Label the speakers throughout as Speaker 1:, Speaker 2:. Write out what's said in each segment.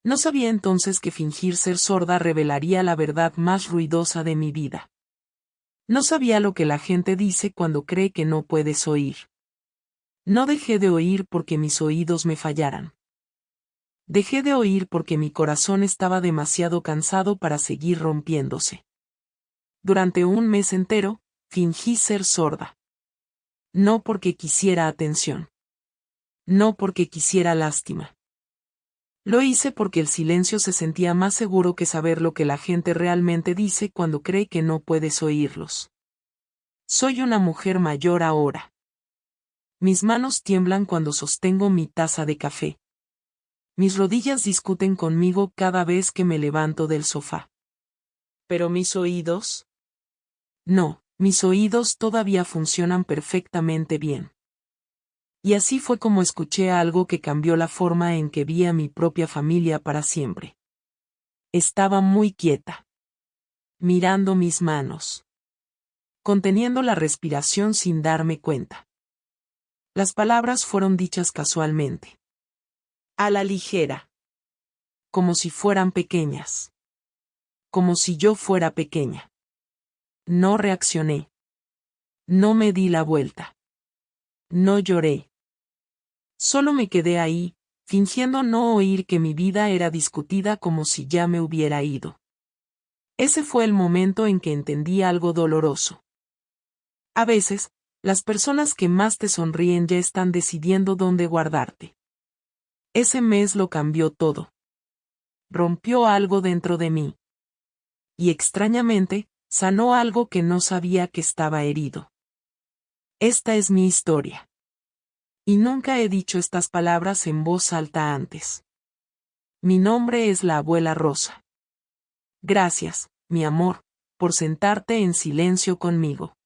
Speaker 1: No sabía entonces que fingir ser sorda revelaría la verdad más ruidosa de mi vida. No sabía lo que la gente dice cuando cree que no puedes oír. No dejé de oír porque mis oídos me fallaran. Dejé de oír porque mi corazón estaba demasiado cansado para seguir rompiéndose. Durante un mes entero, fingí ser sorda. No porque quisiera atención. No porque quisiera lástima. Lo hice porque el silencio se sentía más seguro que saber lo que la gente realmente dice cuando cree que no puedes oírlos. Soy una mujer mayor ahora. Mis manos tiemblan cuando sostengo mi taza de café. Mis rodillas discuten conmigo cada vez que me levanto del sofá. ¿Pero mis oídos? No, mis oídos todavía funcionan perfectamente bien. Y así fue como escuché algo que cambió la forma en que vi a mi propia familia para siempre. Estaba muy quieta. Mirando mis manos. Conteniendo la respiración sin darme cuenta. Las palabras fueron dichas casualmente. A la ligera. Como si fueran pequeñas. Como si yo fuera pequeña. No reaccioné. No me di la vuelta. No lloré. Solo me quedé ahí, fingiendo no oír que mi vida era discutida como si ya me hubiera ido. Ese fue el momento en que entendí algo doloroso. A veces, las personas que más te sonríen ya están decidiendo dónde guardarte. Ese mes lo cambió todo. Rompió algo dentro de mí. Y extrañamente, sanó algo que no sabía que estaba herido. Esta es mi historia. Y nunca he dicho estas palabras en voz alta antes. Mi nombre es la abuela Rosa. Gracias, mi amor, por sentarte en silencio conmigo.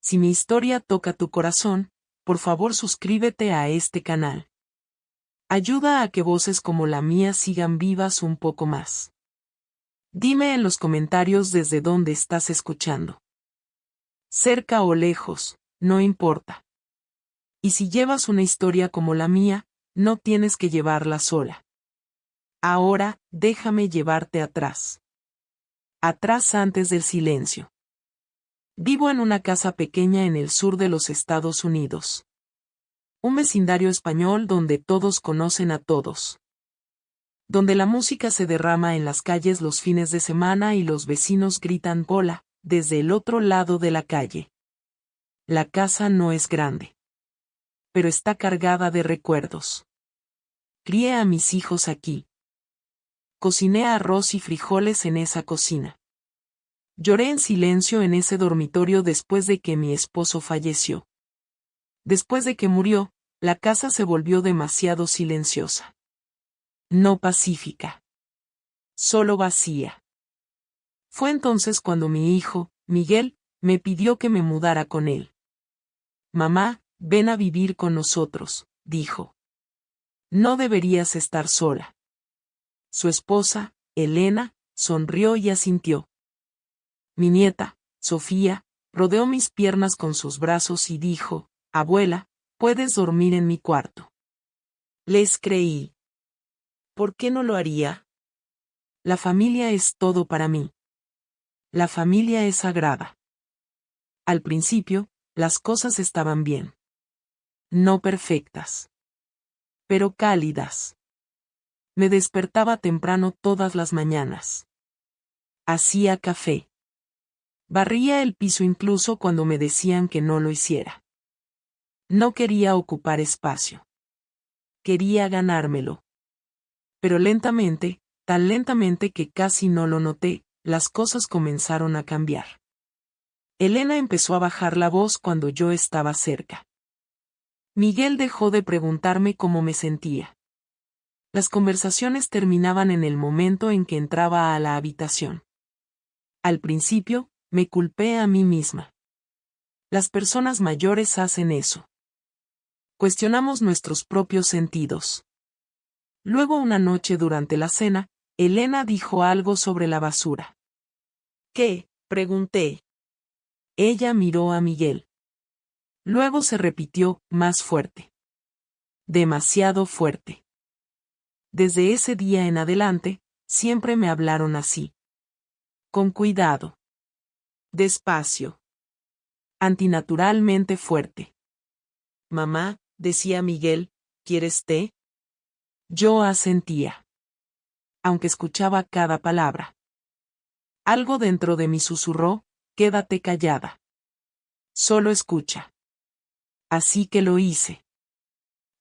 Speaker 1: Si mi historia toca tu corazón, por favor suscríbete a este canal. Ayuda a que voces como la mía sigan vivas un poco más. Dime en los comentarios desde dónde estás escuchando. Cerca o lejos, no importa. Y si llevas una historia como la mía, no tienes que llevarla sola. Ahora, déjame llevarte atrás. Atrás antes del silencio. Vivo en una casa pequeña en el sur de los Estados Unidos. Un vecindario español donde todos conocen a todos. Donde la música se derrama en las calles los fines de semana y los vecinos gritan hola, desde el otro lado de la calle. La casa no es grande. Pero está cargada de recuerdos. Crié a mis hijos aquí. Cociné arroz y frijoles en esa cocina. Lloré en silencio en ese dormitorio después de que mi esposo falleció. Después de que murió, la casa se volvió demasiado silenciosa. No pacífica. Solo vacía. Fue entonces cuando mi hijo, Miguel, me pidió que me mudara con él. Mamá, ven a vivir con nosotros, dijo. No deberías estar sola. Su esposa, Elena, sonrió y asintió. Mi nieta, Sofía, rodeó mis piernas con sus brazos y dijo, abuela, puedes dormir en mi cuarto. Les creí. ¿Por qué no lo haría? La familia es todo para mí. La familia es sagrada. Al principio, las cosas estaban bien. No perfectas. Pero cálidas. Me despertaba temprano todas las mañanas. Hacía café. Barría el piso incluso cuando me decían que no lo hiciera. No quería ocupar espacio. Quería ganármelo. Pero lentamente, tan lentamente que casi no lo noté, las cosas comenzaron a cambiar. Elena empezó a bajar la voz cuando yo estaba cerca. Miguel dejó de preguntarme cómo me sentía. Las conversaciones terminaban en el momento en que entraba a la habitación. Al principio, me culpé a mí misma. Las personas mayores hacen eso. Cuestionamos nuestros propios sentidos. Luego una noche durante la cena, Elena dijo algo sobre la basura. ¿Qué? Pregunté. Ella miró a Miguel. Luego se repitió, más fuerte. Demasiado fuerte. Desde ese día en adelante, siempre me hablaron así. Con cuidado. Despacio. Antinaturalmente fuerte. Mamá, decía Miguel, ¿quieres té? Yo asentía. Aunque escuchaba cada palabra. Algo dentro de mí susurró, quédate callada. Solo escucha. Así que lo hice.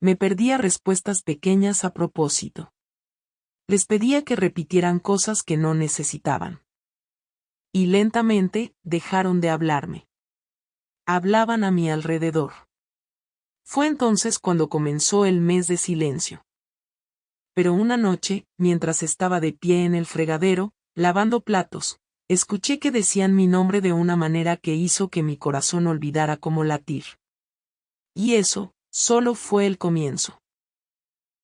Speaker 1: Me perdía respuestas pequeñas a propósito. Les pedía que repitieran cosas que no necesitaban. Y lentamente, dejaron de hablarme. Hablaban a mi alrededor. Fue entonces cuando comenzó el mes de silencio. Pero una noche, mientras estaba de pie en el fregadero, lavando platos, escuché que decían mi nombre de una manera que hizo que mi corazón olvidara cómo latir. Y eso, solo fue el comienzo.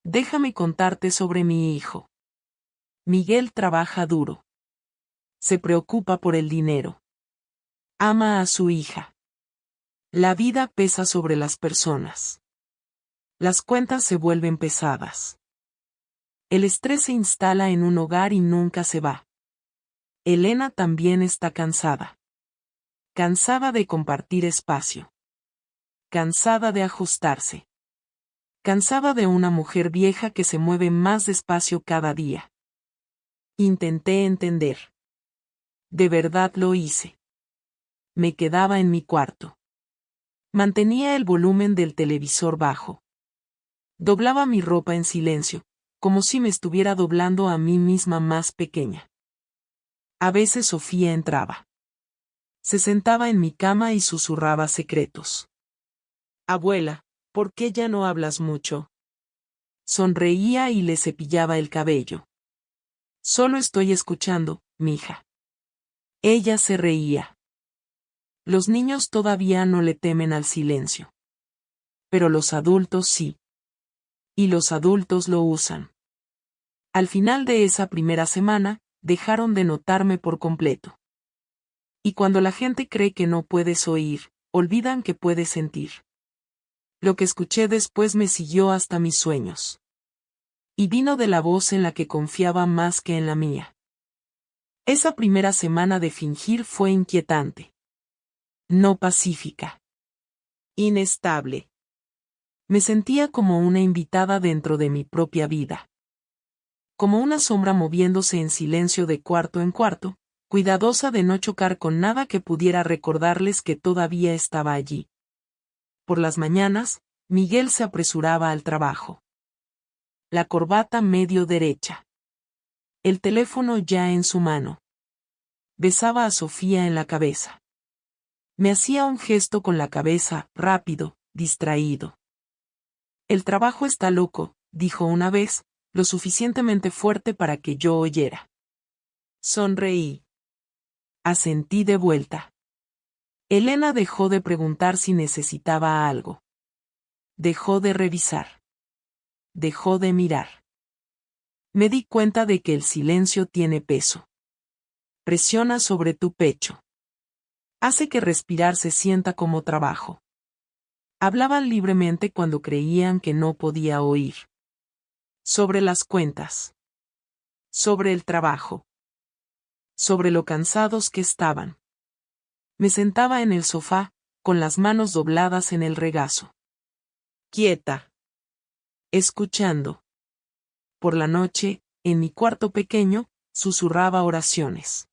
Speaker 1: Déjame contarte sobre mi hijo. Miguel trabaja duro. Se preocupa por el dinero. Ama a su hija. La vida pesa sobre las personas. Las cuentas se vuelven pesadas. El estrés se instala en un hogar y nunca se va. Elena también está cansada. Cansada de compartir espacio. Cansada de ajustarse. Cansada de una mujer vieja que se mueve más despacio cada día. Intenté entender. De verdad lo hice. Me quedaba en mi cuarto. Mantenía el volumen del televisor bajo. Doblaba mi ropa en silencio, como si me estuviera doblando a mí misma más pequeña. A veces Sofía entraba. Se sentaba en mi cama y susurraba secretos. Abuela, ¿por qué ya no hablas mucho? Sonreía y le cepillaba el cabello. Solo estoy escuchando, mija. Ella se reía. Los niños todavía no le temen al silencio. Pero los adultos sí. Y los adultos lo usan. Al final de esa primera semana, dejaron de notarme por completo. Y cuando la gente cree que no puedes oír, olvidan que puedes sentir. Lo que escuché después me siguió hasta mis sueños. Y vino de la voz en la que confiaba más que en la mía. Esa primera semana de fingir fue inquietante. No pacífica. Inestable. Me sentía como una invitada dentro de mi propia vida. Como una sombra moviéndose en silencio de cuarto en cuarto, cuidadosa de no chocar con nada que pudiera recordarles que todavía estaba allí. Por las mañanas, Miguel se apresuraba al trabajo. La corbata medio derecha. El teléfono ya en su mano. Besaba a Sofía en la cabeza. Me hacía un gesto con la cabeza, rápido, distraído. El trabajo está loco, dijo una vez, lo suficientemente fuerte para que yo oyera. Sonreí. Asentí de vuelta. Elena dejó de preguntar si necesitaba algo. Dejó de revisar. Dejó de mirar. Me di cuenta de que el silencio tiene peso. Presiona sobre tu pecho. Hace que respirar se sienta como trabajo. Hablaban libremente cuando creían que no podía oír. Sobre las cuentas. Sobre el trabajo. Sobre lo cansados que estaban. Me sentaba en el sofá, con las manos dobladas en el regazo. Quieta. Escuchando. Por la noche, en mi cuarto pequeño, susurraba oraciones.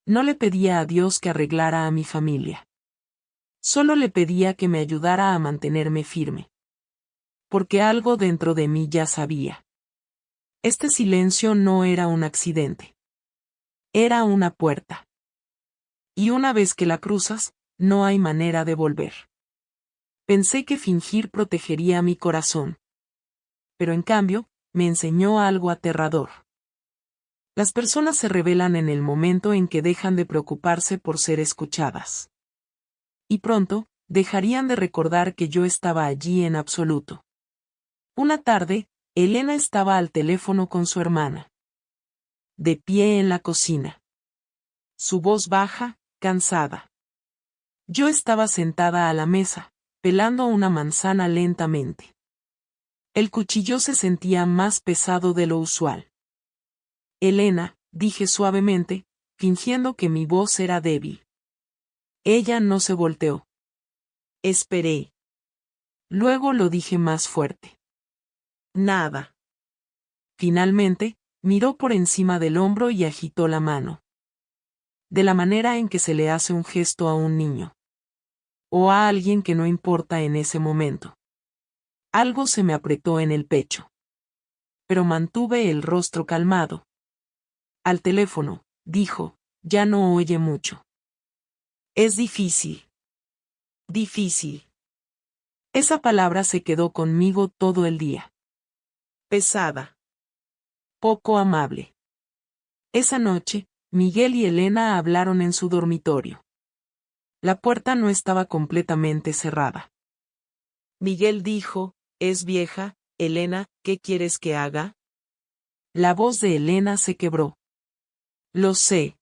Speaker 1: No le pedía a Dios que arreglara a mi familia. Solo le pedía que me ayudara a mantenerme firme. Porque algo dentro de mí ya sabía. Este silencio no era un accidente. Era una puerta. Y una vez que la cruzas, no hay manera de volver. Pensé que fingir protegería mi corazón. Pero en cambio, me enseñó algo aterrador. Las personas se revelan en el momento en que dejan de preocuparse por ser escuchadas. Y pronto, dejarían de recordar que yo estaba allí en absoluto. Una tarde, Elena estaba al teléfono con su hermana. De pie en la cocina. Su voz baja, cansada. Yo estaba sentada a la mesa, pelando una manzana lentamente. El cuchillo se sentía más pesado de lo usual. Elena, dije suavemente, fingiendo que mi voz era débil. Ella no se volteó. Esperé. Luego lo dije más fuerte. Nada. Finalmente, miró por encima del hombro y agitó la mano. De la manera en que se le hace un gesto a un niño. O a alguien que no importa en ese momento. Algo se me apretó en el pecho. Pero mantuve el rostro calmado. Al teléfono, dijo, ya no oye mucho. Es difícil. Difícil. Esa palabra se quedó conmigo todo el día. Pesada. Poco amable. Esa noche, Miguel y Elena hablaron en su dormitorio. La puerta no estaba completamente cerrada. Miguel dijo, es vieja, Elena, ¿qué quieres que haga? La voz de Elena se quebró. Lo sé.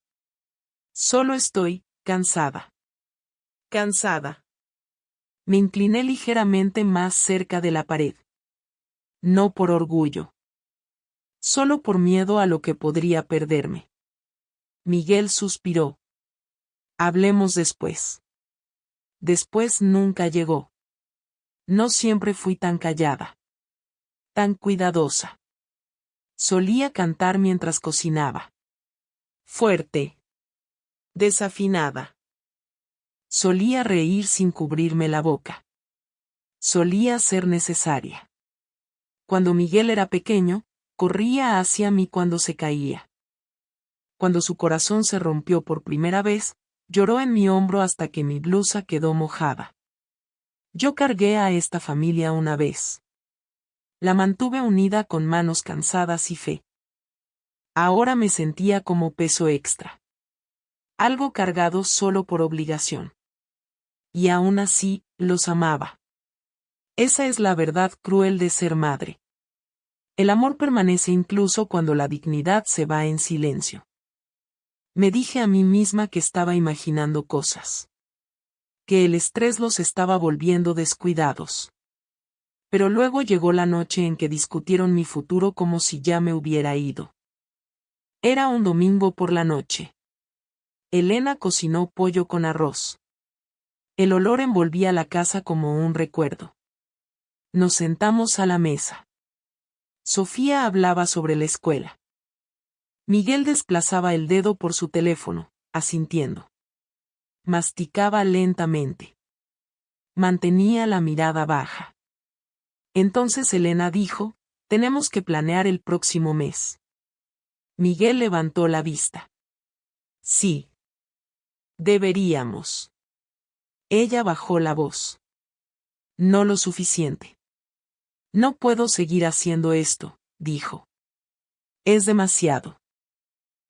Speaker 1: Solo estoy cansada. Cansada. Me incliné ligeramente más cerca de la pared. No por orgullo. Solo por miedo a lo que podría perderme. Miguel suspiró. Hablemos después. Después nunca llegó. No siempre fui tan callada. Tan cuidadosa. Solía cantar mientras cocinaba. Fuerte. Desafinada. Solía reír sin cubrirme la boca. Solía ser necesaria. Cuando Miguel era pequeño, corría hacia mí cuando se caía. Cuando su corazón se rompió por primera vez, lloró en mi hombro hasta que mi blusa quedó mojada. Yo cargué a esta familia una vez. La mantuve unida con manos cansadas y fe. Ahora me sentía como peso extra. Algo cargado solo por obligación. Y aún así, los amaba. Esa es la verdad cruel de ser madre. El amor permanece incluso cuando la dignidad se va en silencio. Me dije a mí misma que estaba imaginando cosas. Que el estrés los estaba volviendo descuidados. Pero luego llegó la noche en que discutieron mi futuro como si ya me hubiera ido. Era un domingo por la noche. Elena cocinó pollo con arroz. El olor envolvía la casa como un recuerdo. Nos sentamos a la mesa. Sofía hablaba sobre la escuela. Miguel desplazaba el dedo por su teléfono, asintiendo. Masticaba lentamente. Mantenía la mirada baja. Entonces Elena dijo, tenemos que planear el próximo mes. Miguel levantó la vista. Sí. Deberíamos. Ella bajó la voz. No lo suficiente. No puedo seguir haciendo esto, dijo. Es demasiado.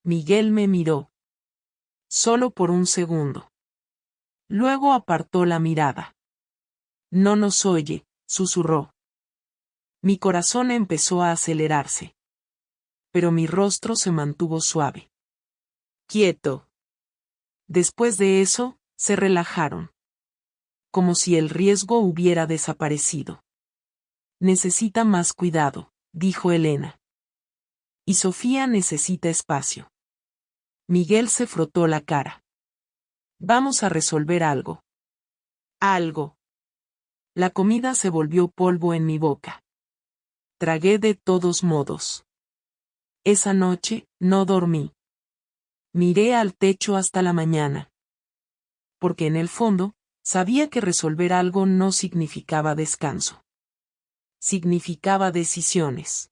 Speaker 1: Miguel me miró. Solo por un segundo. Luego apartó la mirada. No nos oye, susurró. Mi corazón empezó a acelerarse. Pero mi rostro se mantuvo suave. Quieto. Después de eso, se relajaron. Como si el riesgo hubiera desaparecido. Necesita más cuidado, dijo Elena. Y Sofía necesita espacio. Miguel se frotó la cara. Vamos a resolver algo. Algo. La comida se volvió polvo en mi boca. Tragué de todos modos. Esa noche, no dormí. Miré al techo hasta la mañana. Porque en el fondo, sabía que resolver algo no significaba descanso. Significaba decisiones.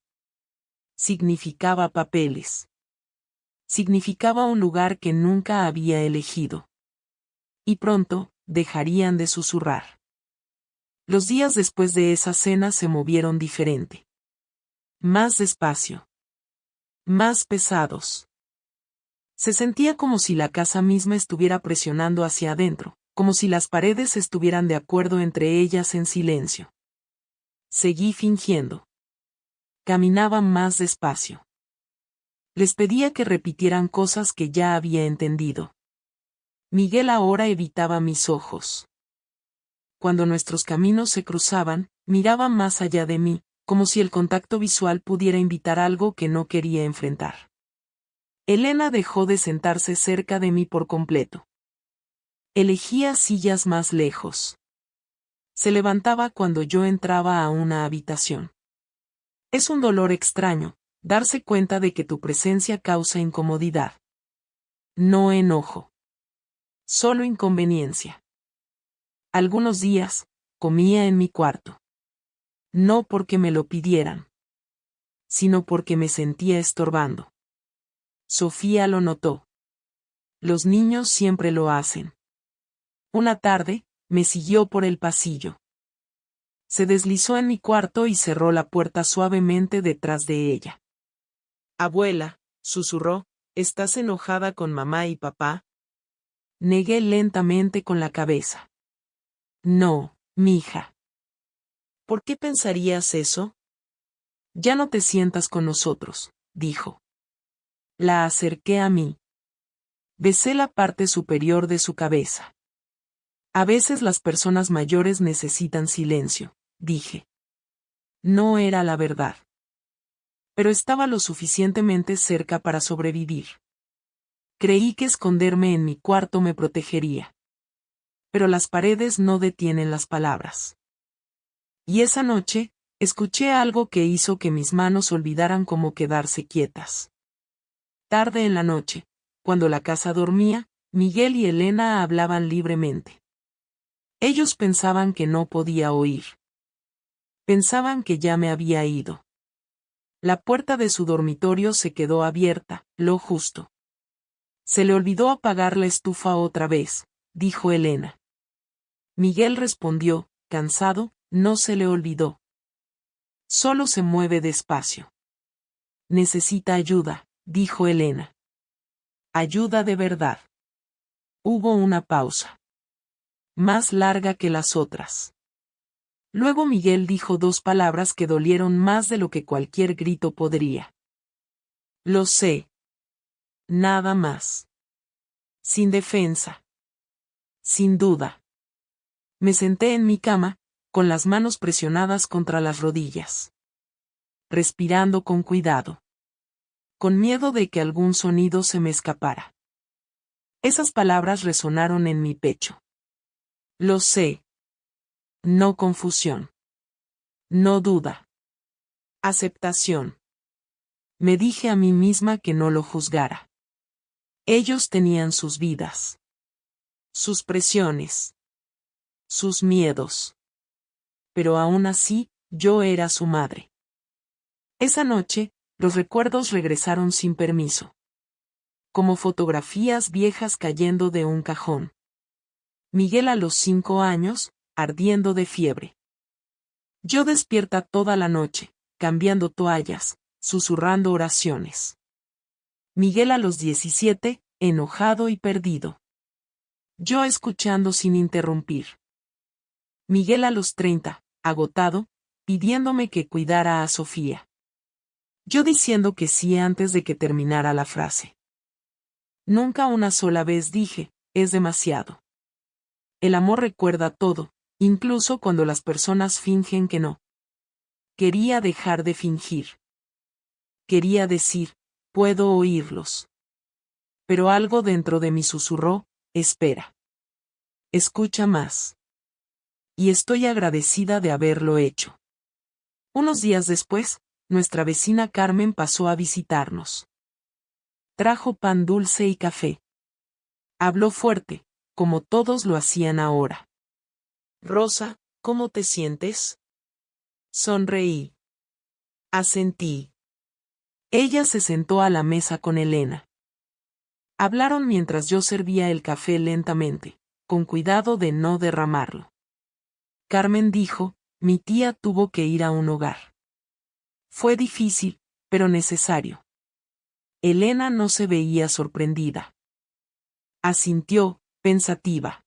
Speaker 1: Significaba papeles. Significaba un lugar que nunca había elegido. Y pronto, dejarían de susurrar. Los días después de esa cena se movieron diferente. Más despacio. Más pesados. Se sentía como si la casa misma estuviera presionando hacia adentro, como si las paredes estuvieran de acuerdo entre ellas en silencio. Seguí fingiendo. Caminaba más despacio. Les pedía que repitieran cosas que ya había entendido. Miguel ahora evitaba mis ojos. Cuando nuestros caminos se cruzaban, miraba más allá de mí, como si el contacto visual pudiera invitar algo que no quería enfrentar. Elena dejó de sentarse cerca de mí por completo. Elegía sillas más lejos. Se levantaba cuando yo entraba a una habitación. Es un dolor extraño, darse cuenta de que tu presencia causa incomodidad. No enojo. Solo inconveniencia. Algunos días, comía en mi cuarto. No porque me lo pidieran, sino porque me sentía estorbando. Sofía lo notó. Los niños siempre lo hacen. Una tarde, me siguió por el pasillo. Se deslizó en mi cuarto y cerró la puerta suavemente detrás de ella. Abuela, susurró, ¿estás enojada con mamá y papá? Negué lentamente con la cabeza. No, mija. ¿Por qué pensarías eso? Ya no te sientas con nosotros, dijo. La acerqué a mí. Besé la parte superior de su cabeza. A veces las personas mayores necesitan silencio, dije. No era la verdad. Pero estaba lo suficientemente cerca para sobrevivir. Creí que esconderme en mi cuarto me protegería. Pero las paredes no detienen las palabras. Y esa noche, escuché algo que hizo que mis manos olvidaran cómo quedarse quietas. Tarde en la noche, cuando la casa dormía, Miguel y Elena hablaban libremente. Ellos pensaban que no podía oír. Pensaban que ya me había ido. La puerta de su dormitorio se quedó abierta, lo justo. Se le olvidó apagar la estufa otra vez, dijo Elena. Miguel respondió, cansado, no se le olvidó. Solo se mueve despacio. Necesita ayuda, dijo Elena. Ayuda de verdad. Hubo una pausa. Más larga que las otras. Luego Miguel dijo dos palabras que dolieron más de lo que cualquier grito podría. Lo sé. Nada más. Sin defensa. Sin duda. Me senté en mi cama, con las manos presionadas contra las rodillas. Respirando con cuidado. Con miedo de que algún sonido se me escapara. Esas palabras resonaron en mi pecho. Lo sé. No confusión. No duda. Aceptación. Me dije a mí misma que no lo juzgara. Ellos tenían sus vidas. Sus presiones. Sus miedos. Pero aún así, yo era su madre. Esa noche, los recuerdos regresaron sin permiso. Como fotografías viejas cayendo de un cajón. Miguel a los 5 años, ardiendo de fiebre. Yo despierta toda la noche, cambiando toallas, susurrando oraciones. Miguel a los 17, enojado y perdido. Yo escuchando sin interrumpir. Miguel a los 30, agotado, pidiéndome que cuidara a Sofía. Yo diciendo que sí antes de que terminara la frase. Nunca una sola vez dije, es demasiado. El amor recuerda todo, incluso cuando las personas fingen que no. Quería dejar de fingir. Quería decir, puedo oírlos. Pero algo dentro de mí susurró, espera. Escucha más. Y estoy agradecida de haberlo hecho. Unos días después, nuestra vecina Carmen pasó a visitarnos. Trajo pan dulce y café. Habló fuerte, como todos lo hacían ahora. Rosa, ¿cómo te sientes? Sonreí. Asentí. Ella se sentó a la mesa con Elena. Hablaron mientras yo servía el café lentamente, con cuidado de no derramarlo. Carmen dijo, mi tía tuvo que ir a un hogar. Fue difícil, pero necesario. Elena no se veía sorprendida. Asintió, pensativa.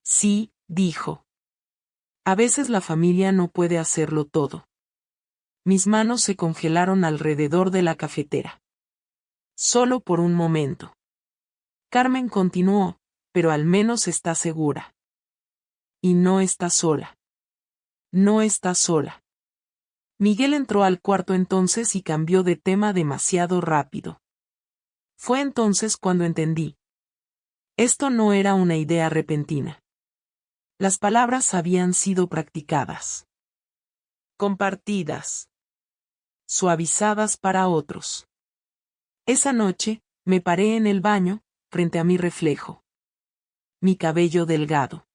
Speaker 1: Sí, dijo. A veces la familia no puede hacerlo todo. Mis manos se congelaron alrededor de la cafetera. Solo por un momento. Carmen continuó, pero al menos está segura. Y no está sola. No está sola. Miguel entró al cuarto entonces y cambió de tema demasiado rápido. Fue entonces cuando entendí. Esto no era una idea repentina. Las palabras habían sido practicadas. Compartidas. Suavizadas para otros. Esa noche, me paré en el baño, frente a mi reflejo. Mi cabello delgado.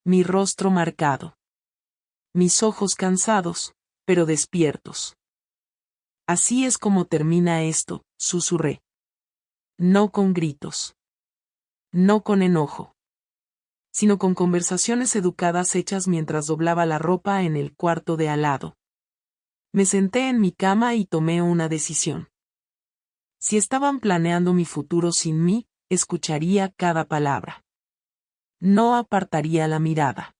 Speaker 1: Mi rostro marcado. Mis ojos cansados, pero despiertos. Así es como termina esto, susurré. No con gritos. No con enojo. Sino con conversaciones educadas hechas mientras doblaba la ropa en el cuarto de al lado. Me senté en mi cama y tomé una decisión. Si estaban planeando mi futuro sin mí, escucharía cada palabra. No apartaría la mirada.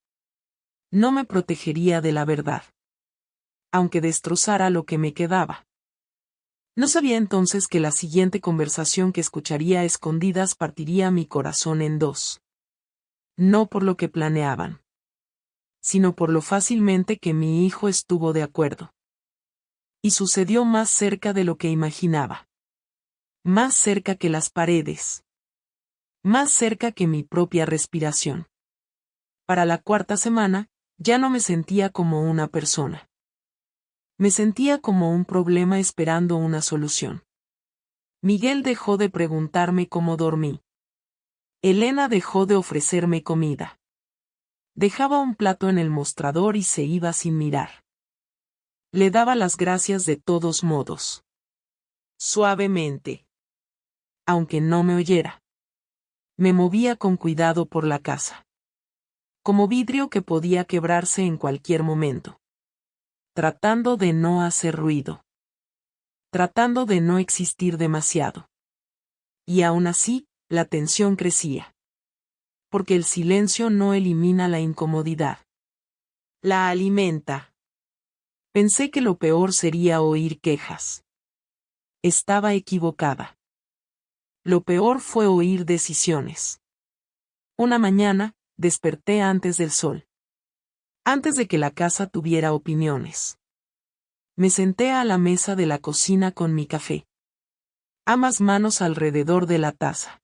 Speaker 1: No me protegería de la verdad. Aunque destrozara lo que me quedaba. No sabía entonces que la siguiente conversación que escucharía a escondidas partiría mi corazón en dos. No por lo que planeaban, sino por lo fácilmente que mi hijo estuvo de acuerdo. Y sucedió más cerca de lo que imaginaba. Más cerca que las paredes. Más cerca que mi propia respiración. Para la cuarta semana, ya no me sentía como una persona. Me sentía como un problema esperando una solución. Miguel dejó de preguntarme cómo dormí. Elena dejó de ofrecerme comida. Dejaba un plato en el mostrador y se iba sin mirar. Le daba las gracias de todos modos. Suavemente. Aunque no me oyera. Me movía con cuidado por la casa. Como vidrio que podía quebrarse en cualquier momento. Tratando de no hacer ruido. Tratando de no existir demasiado. Y aún así, la tensión crecía. Porque el silencio no elimina la incomodidad. La alimenta. Pensé que lo peor sería oír quejas. Estaba equivocada. Lo peor fue oír decisiones. Una mañana, desperté antes del sol. Antes de que la casa tuviera opiniones. Me senté a la mesa de la cocina con mi café. Ambas manos alrededor de la taza.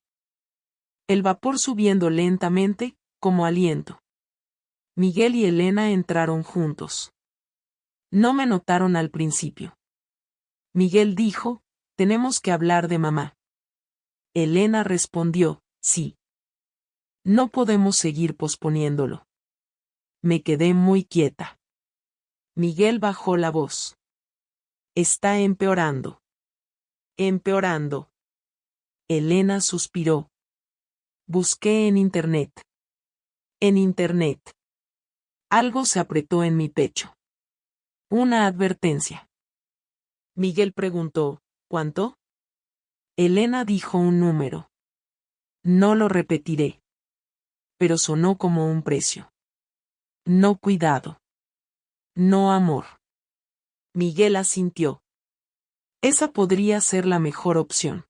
Speaker 1: El vapor subiendo lentamente, como aliento. Miguel y Elena entraron juntos. No me notaron al principio. Miguel dijo, tenemos que hablar de mamá. Elena respondió, sí. No podemos seguir posponiéndolo. Me quedé muy quieta. Miguel bajó la voz. Está empeorando. Empeorando. Elena suspiró. Busqué en internet. En internet. Algo se apretó en mi pecho. Una advertencia. Miguel preguntó, ¿cuánto? Elena dijo un número. No lo repetiré. Pero sonó como un precio. No cuidado. No amor. Miguel asintió. Esa podría ser la mejor opción.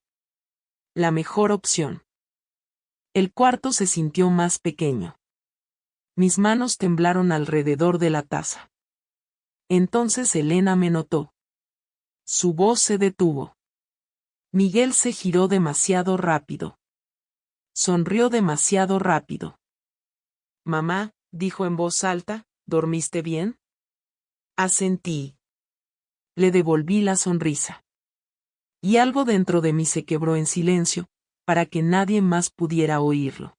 Speaker 1: La mejor opción. El cuarto se sintió más pequeño. Mis manos temblaron alrededor de la taza. Entonces Elena me notó. Su voz se detuvo. Miguel se giró demasiado rápido. Sonrió demasiado rápido. Mamá, dijo en voz alta, ¿dormiste bien? Asentí. Le devolví la sonrisa. Y algo dentro de mí se quebró en silencio, para que nadie más pudiera oírlo.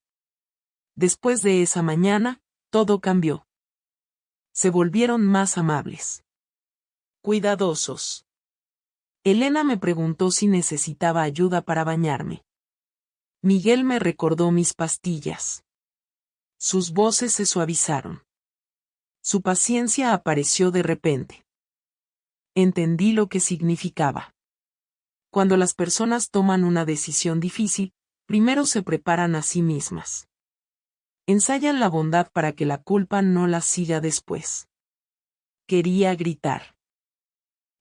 Speaker 1: Después de esa mañana, todo cambió. Se volvieron más amables. Cuidadosos. Elena me preguntó si necesitaba ayuda para bañarme. Miguel me recordó mis pastillas. Sus voces se suavizaron. Su paciencia apareció de repente. Entendí lo que significaba. Cuando las personas toman una decisión difícil, primero se preparan a sí mismas. Ensayan la bondad para que la culpa no las siga después. Quería gritar.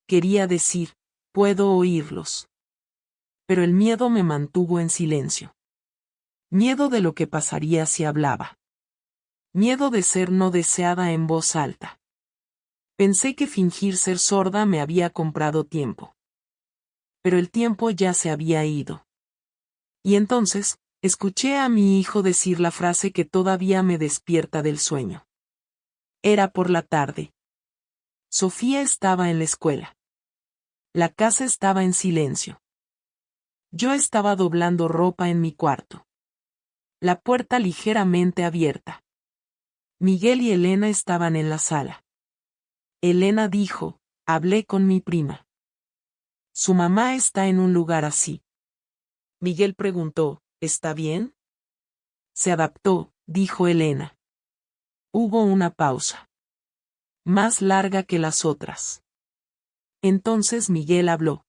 Speaker 1: Quería decir, puedo oírlos. Pero el miedo me mantuvo en silencio. Miedo de lo que pasaría si hablaba. Miedo de ser no deseada en voz alta. Pensé que fingir ser sorda me había comprado tiempo. Pero el tiempo ya se había ido. Y entonces, escuché a mi hijo decir la frase que todavía me despierta del sueño. Era por la tarde. Sofía estaba en la escuela. La casa estaba en silencio. Yo estaba doblando ropa en mi cuarto. La puerta ligeramente abierta. Miguel y Elena estaban en la sala. Elena dijo, hablé con mi prima. Su mamá está en un lugar así. Miguel preguntó, ¿está bien? Se adaptó, dijo Elena. Hubo una pausa. Más larga que las otras. Entonces Miguel habló.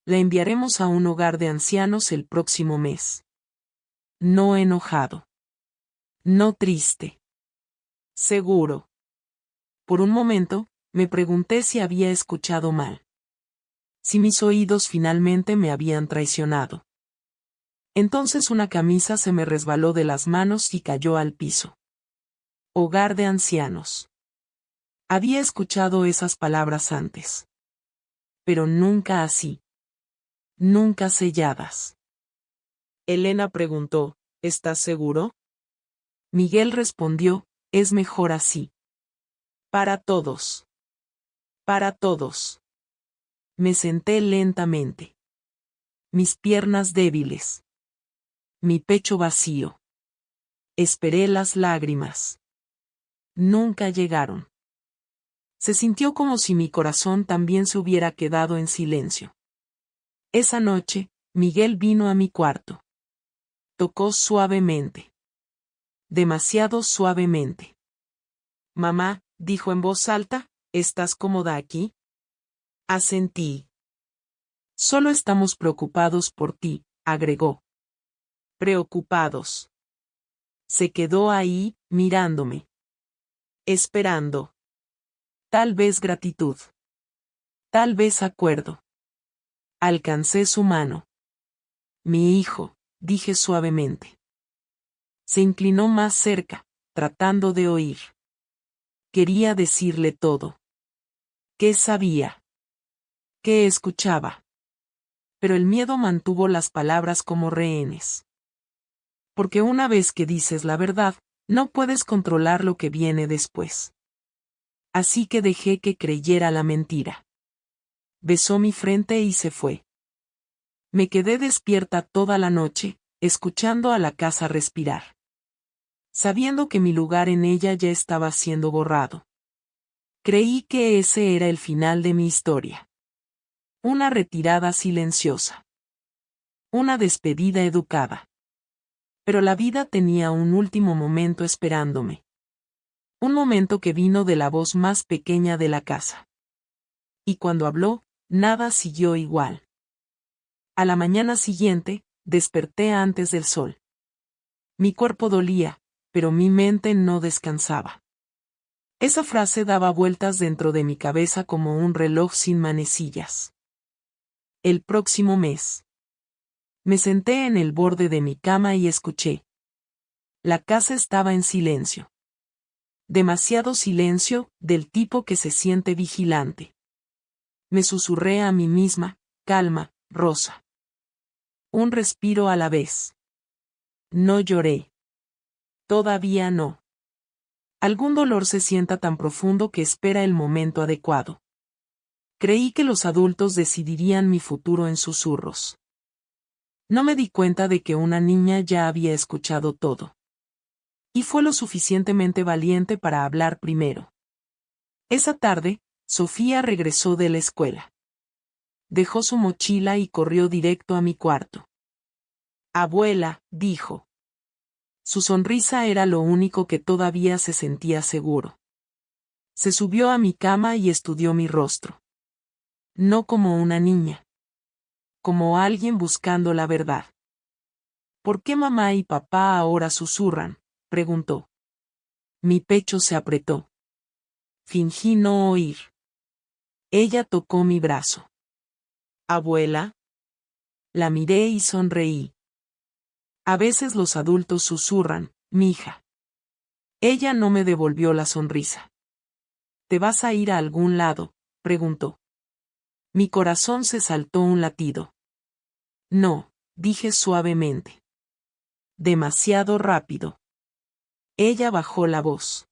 Speaker 1: La enviaremos a un hogar de ancianos el próximo mes. No enojado. No triste. Seguro. Por un momento, me pregunté si había escuchado mal. Si mis oídos finalmente me habían traicionado. Entonces una camisa se me resbaló de las manos y cayó al piso. Hogar de ancianos. Había escuchado esas palabras antes. Pero nunca así. Nunca selladas. Elena preguntó, ¿estás seguro? Miguel respondió, es mejor así. Para todos. Para todos. Me senté lentamente. Mis piernas débiles. Mi pecho vacío. Esperé las lágrimas. Nunca llegaron. Se sintió como si mi corazón también se hubiera quedado en silencio. Esa noche, Miguel vino a mi cuarto. Tocó suavemente. Demasiado suavemente. Mamá, dijo en voz alta, ¿estás cómoda aquí? Asentí. Solo estamos preocupados por ti, agregó. Preocupados. Se quedó ahí, mirándome. Esperando. Tal vez gratitud. Tal vez acuerdo. Alcancé su mano. Mi hijo, dije suavemente. Se inclinó más cerca, tratando de oír. Quería decirle todo. ¿Qué sabía? ¿Qué escuchaba? Pero el miedo mantuvo las palabras como rehenes. Porque una vez que dices la verdad, no puedes controlar lo que viene después. Así que dejé que creyera la mentira. Besó mi frente y se fue. Me quedé despierta toda la noche, escuchando a la casa respirar. Sabiendo que mi lugar en ella ya estaba siendo borrado. Creí que ese era el final de mi historia. Una retirada silenciosa. Una despedida educada. Pero la vida tenía un último momento esperándome. Un momento que vino de la voz más pequeña de la casa. Y cuando habló, nada siguió igual. A la mañana siguiente, desperté antes del sol. Mi cuerpo dolía, pero mi mente no descansaba. Esa frase daba vueltas dentro de mi cabeza como un reloj sin manecillas. El próximo mes. Me senté en el borde de mi cama y escuché. La casa estaba en silencio. Demasiado silencio, del tipo que se siente vigilante. Me susurré a mí misma, calma, Rosa. Un respiro a la vez. No lloré. Todavía no. Algún dolor se sienta tan profundo que espera el momento adecuado. Creí que los adultos decidirían mi futuro en susurros. No me di cuenta de que una niña ya había escuchado todo. Y fue lo suficientemente valiente para hablar primero. Esa tarde, Sofía regresó de la escuela. Dejó su mochila y corrió directo a mi cuarto. Abuela, dijo. Su sonrisa era lo único que todavía se sentía seguro. Se subió a mi cama y estudió mi rostro. No como una niña. Como alguien buscando la verdad. ¿Por qué mamá y papá ahora susurran?, preguntó. Mi pecho se apretó. Fingí no oír. Ella tocó mi brazo. Abuela. La miré y sonreí. A veces los adultos susurran, mija. Ella no me devolvió la sonrisa. ¿Te vas a ir a algún lado?, preguntó. Mi corazón se saltó un latido. No, dije suavemente. Demasiado rápido. Ella bajó la voz.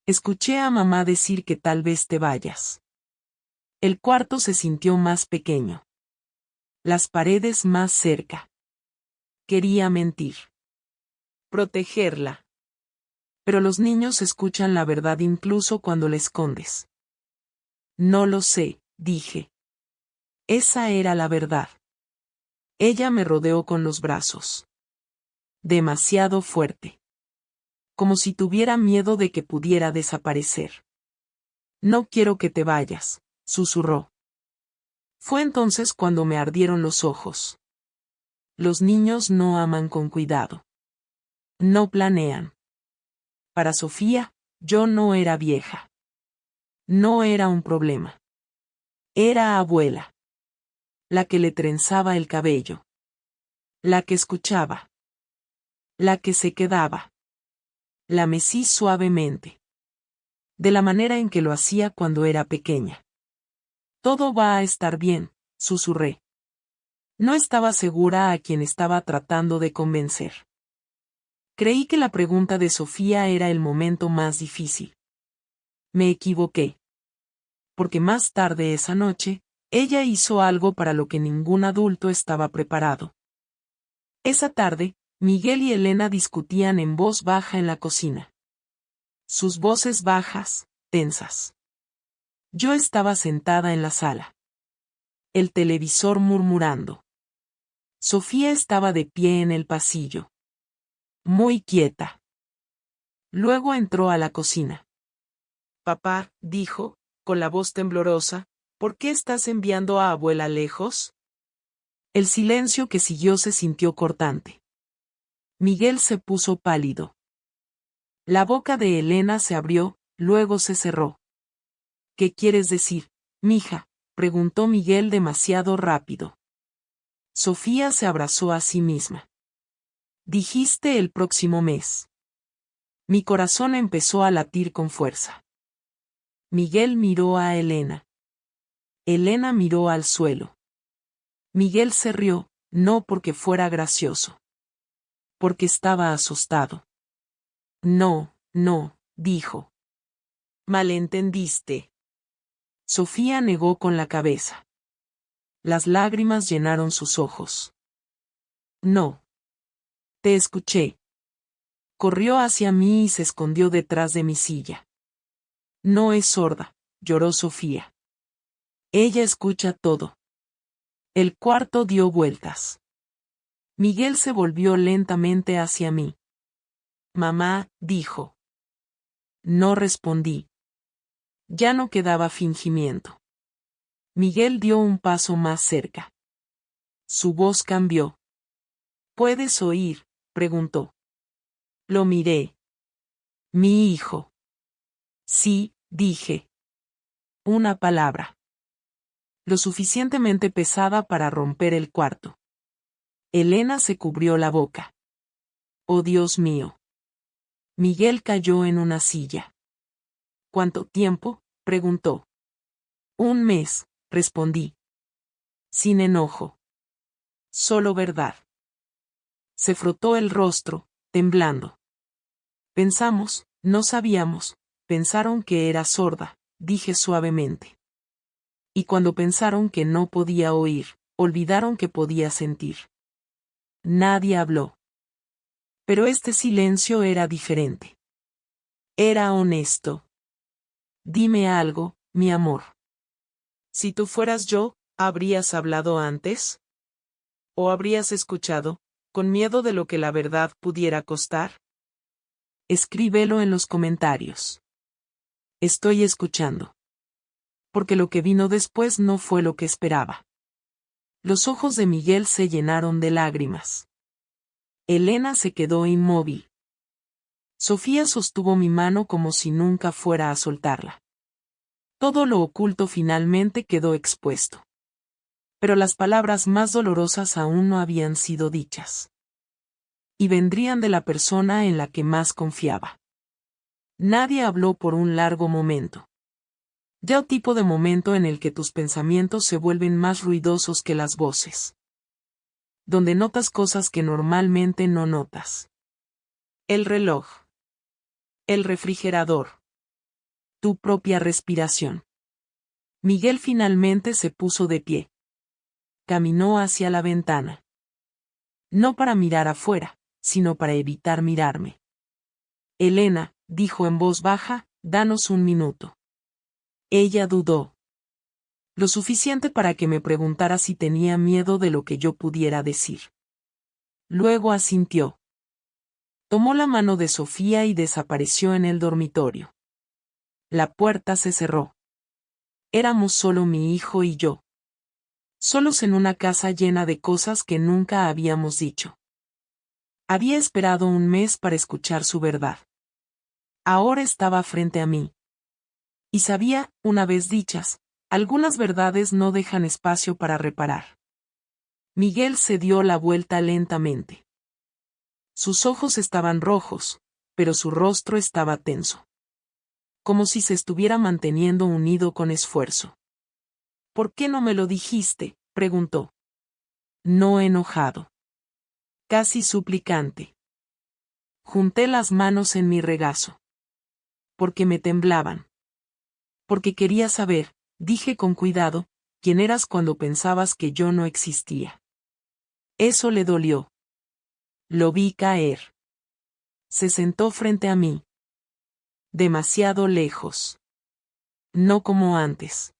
Speaker 1: Escuché a mamá decir que tal vez te vayas. El cuarto se sintió más pequeño. Las paredes más cerca. Quería mentir. Protegerla. Pero los niños escuchan la verdad incluso cuando la escondes. No lo sé, dije. Esa era la verdad. Ella me rodeó con los brazos. Demasiado fuerte. Como si tuviera miedo de que pudiera desaparecer. No quiero que te vayas, susurró. Fue entonces cuando me ardieron los ojos. Los niños no aman con cuidado. No planean. Para Sofía, yo no era vieja. No era un problema. Era abuela. La que le trenzaba el cabello. La que escuchaba. La que se quedaba. La mecí suavemente. De la manera en que lo hacía cuando era pequeña. Todo va a estar bien, susurré. No estaba segura a quien estaba tratando de convencer. Creí que la pregunta de Sofía era el momento más difícil. Me equivoqué. Porque más tarde esa noche, ella hizo algo para lo que ningún adulto estaba preparado. Esa tarde, Miguel y Elena discutían en voz baja en la cocina. Sus voces bajas, tensas. Yo estaba sentada en la sala. El televisor murmurando. Sofía estaba de pie en el pasillo. Muy quieta. Luego entró a la cocina. Papá, dijo, con la voz temblorosa, ¿por qué estás enviando a abuela lejos? El silencio que siguió se sintió cortante. Miguel se puso pálido. La boca de Elena se abrió, luego se cerró. ¿Qué quieres decir, mija?, preguntó Miguel demasiado rápido. Sofía se abrazó a sí misma. Dijiste el próximo mes. Mi corazón empezó a latir con fuerza. Miguel miró a Elena. Elena miró al suelo. Miguel se rió, no porque fuera gracioso. Porque estaba asustado. No, no, dijo. Malentendiste. Sofía negó con la cabeza. Las lágrimas llenaron sus ojos. No. Te escuché. Corrió hacia mí y se escondió detrás de mi silla. No es sorda, lloró Sofía. Ella escucha todo. El cuarto dio vueltas. Miguel se volvió lentamente hacia mí. Mamá, dijo. No respondí. Ya no quedaba fingimiento. Miguel dio un paso más cerca. Su voz cambió. ¿Puedes oír?, preguntó. Lo miré. Mi hijo. Sí, dije. Una palabra. Lo suficientemente pesada para romper el cuarto. Elena se cubrió la boca. Oh Dios mío. Miguel cayó en una silla. ¿Cuánto tiempo?, preguntó. Un mes, respondí. Sin enojo. Solo verdad. Se frotó el rostro, temblando. Pensamos, no sabíamos, pensaron que era sorda, dije suavemente. Y cuando pensaron que no podía oír, olvidaron que podía sentir. Nadie habló. Pero este silencio era diferente. Era honesto. Dime algo, mi amor. Si tú fueras yo, ¿habrías hablado antes? ¿O habrías escuchado, con miedo de lo que la verdad pudiera costar? Escríbelo en los comentarios. Estoy escuchando. Porque lo que vino después no fue lo que esperaba. Los ojos de Miguel se llenaron de lágrimas. Elena se quedó inmóvil. Sofía sostuvo mi mano como si nunca fuera a soltarla. Todo lo oculto finalmente quedó expuesto. Pero las palabras más dolorosas aún no habían sido dichas. Y vendrían de la persona en la que más confiaba. Nadie habló por un largo momento. Ya un tipo de momento en el que tus pensamientos se vuelven más ruidosos que las voces. Donde notas cosas que normalmente no notas. El reloj. El refrigerador. Tu propia respiración. Miguel finalmente se puso de pie. Caminó hacia la ventana. No para mirar afuera, sino para evitar mirarme. Elena, dijo en voz baja, danos un minuto. Ella dudó. Lo suficiente para que me preguntara si tenía miedo de lo que yo pudiera decir. Luego asintió. Tomó la mano de Sofía y desapareció en el dormitorio. La puerta se cerró. Éramos solo mi hijo y yo. Solos en una casa llena de cosas que nunca habíamos dicho. Había esperado un mes para escuchar su verdad. Ahora estaba frente a mí. Y sabía, una vez dichas, algunas verdades no dejan espacio para reparar. Miguel se dio la vuelta lentamente. Sus ojos estaban rojos, pero su rostro estaba tenso. Como si se estuviera manteniendo unido con esfuerzo. ¿Por qué no me lo dijiste?, preguntó. No enojado. Casi suplicante. Junté las manos en mi regazo. Porque me temblaban. Porque quería saber, dije con cuidado, quién eras cuando pensabas que yo no existía. Eso le dolió. Lo vi caer. Se sentó frente a mí. Demasiado lejos. No como antes.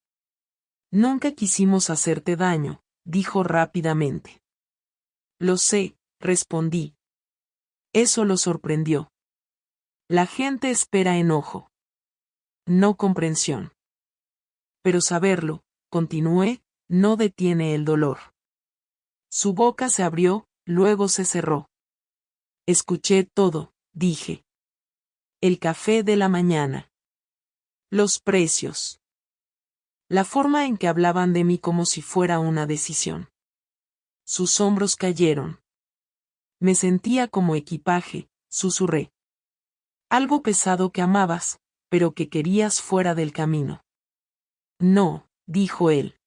Speaker 1: Nunca quisimos hacerte daño, dijo rápidamente. Lo sé, respondí. Eso lo sorprendió. La gente espera enojo. No comprensión. Pero saberlo, continué, no detiene el dolor. Su boca se abrió, luego se cerró. Escuché todo, dije. El café de la mañana. Los precios. La forma en que hablaban de mí como si fuera una decisión. Sus hombros cayeron. Me sentía como equipaje, susurré. Algo pesado que amabas, pero que querías fuera del camino. No, dijo él.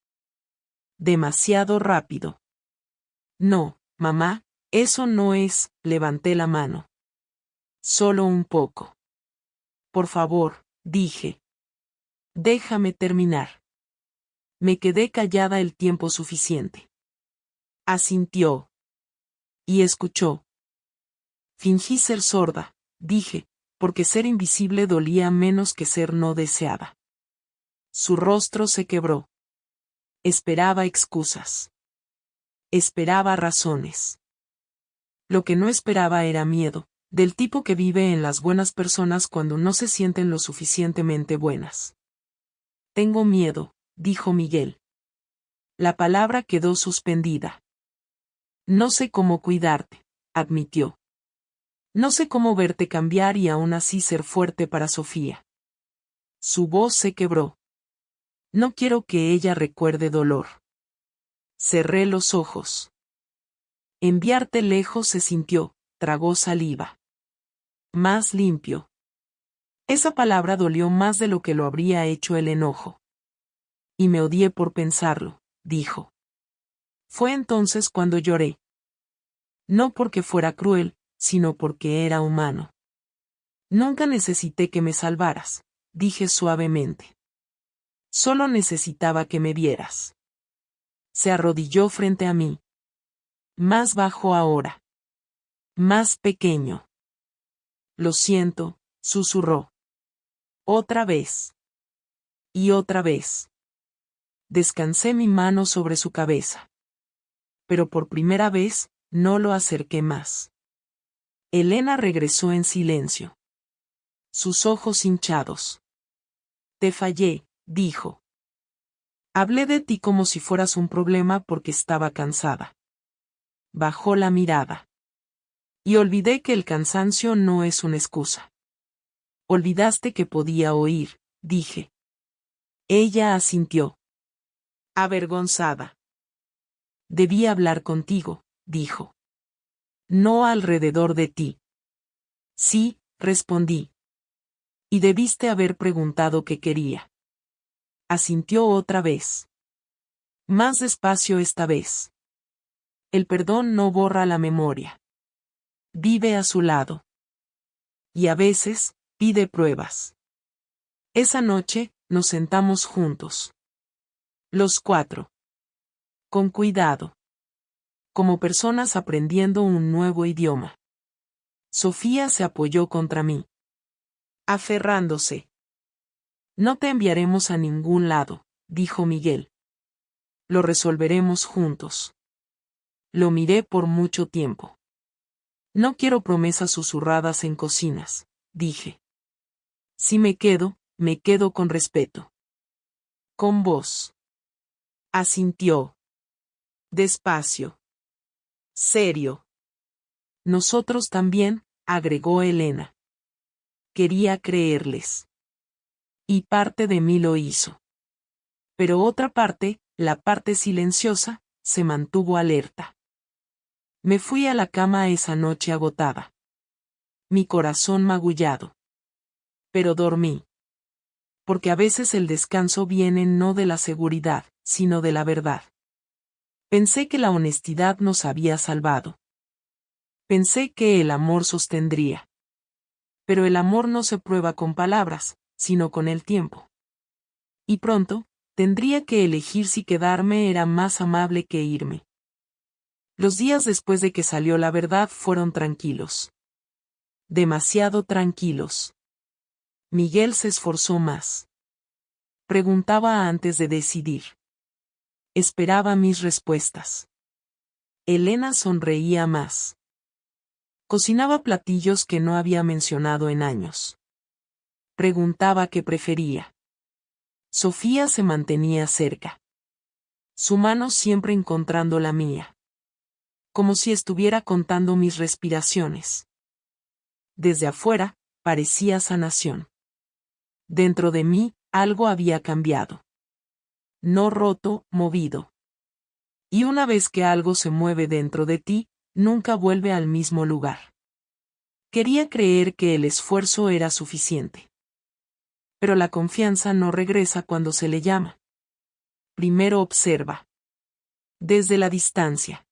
Speaker 1: Demasiado rápido. No, mamá, eso no es, levanté la mano. Solo un poco. Por favor, dije. Déjame terminar. Me quedé callada el tiempo suficiente. Asintió. Y escuchó. Fingí ser sorda, dije, porque ser invisible dolía menos que ser no deseada. Su rostro se quebró. Esperaba excusas. Esperaba razones. Lo que no esperaba era miedo, del tipo que vive en las buenas personas cuando no se sienten lo suficientemente buenas. Tengo miedo, dijo Miguel. La palabra quedó suspendida. No sé cómo cuidarte, admitió. No sé cómo verte cambiar y aún así ser fuerte para Sofía. Su voz se quebró. No quiero que ella recuerde dolor. Cerré los ojos. Enviarte lejos se sintió, tragó saliva. Más limpio. Esa palabra dolió más de lo que lo habría hecho el enojo. Y me odié por pensarlo, dijo. Fue entonces cuando lloré. No porque fuera cruel, sino porque era humano. Nunca necesité que me salvaras, dije suavemente. Solo necesitaba que me vieras. Se arrodilló frente a mí. Más bajo ahora. Más pequeño. Lo siento, susurró. Otra vez. Y otra vez. Descansé mi mano sobre su cabeza. Pero por primera vez, no lo acerqué más. Elena regresó en silencio. Sus ojos hinchados. Te fallé, dijo. Hablé de ti como si fueras un problema porque estaba cansada. Bajó la mirada. Y olvidé que el cansancio no es una excusa. Olvidaste que podía oír, dije. Ella asintió. Avergonzada. Debí hablar contigo, dijo. No alrededor de ti. Sí, respondí. Y debiste haber preguntado qué quería. Asintió otra vez. Más despacio esta vez. El perdón no borra la memoria. Vive a su lado. Y a veces, pide pruebas. Esa noche, nos sentamos juntos. Los cuatro. Con cuidado. Como personas aprendiendo un nuevo idioma. Sofía se apoyó contra mí. Aferrándose. No te enviaremos a ningún lado, dijo Miguel. Lo resolveremos juntos. Lo miré por mucho tiempo. No quiero promesas susurradas en cocinas, dije. Si me quedo con respeto. Con vos. Asintió. Despacio. Serio. Nosotros también, agregó Elena. Quería creerles. Y parte de mí lo hizo. Pero otra parte, la parte silenciosa, se mantuvo alerta. Me fui a la cama esa noche agotada. Mi corazón magullado. Pero dormí. Porque a veces el descanso viene no de la seguridad, sino de la verdad. Pensé que la honestidad nos había salvado. Pensé que el amor sostendría. Pero el amor no se prueba con palabras, sino con el tiempo. Y pronto, tendría que elegir si quedarme era más amable que irme. Los días después de que salió la verdad fueron tranquilos. Demasiado tranquilos. Miguel se esforzó más. Preguntaba antes de decidir. Esperaba mis respuestas. Elena sonreía más. Cocinaba platillos que no había mencionado en años. Preguntaba qué prefería. Sofía se mantenía cerca. Su mano siempre encontrando la mía. Como si estuviera contando mis respiraciones. Desde afuera, parecía sanación. Dentro de mí, algo había cambiado. No roto, movido. Y una vez que algo se mueve dentro de ti, nunca vuelve al mismo lugar. Quería creer que el esfuerzo era suficiente. Pero la confianza no regresa cuando se le llama. Primero observa. Desde la distancia.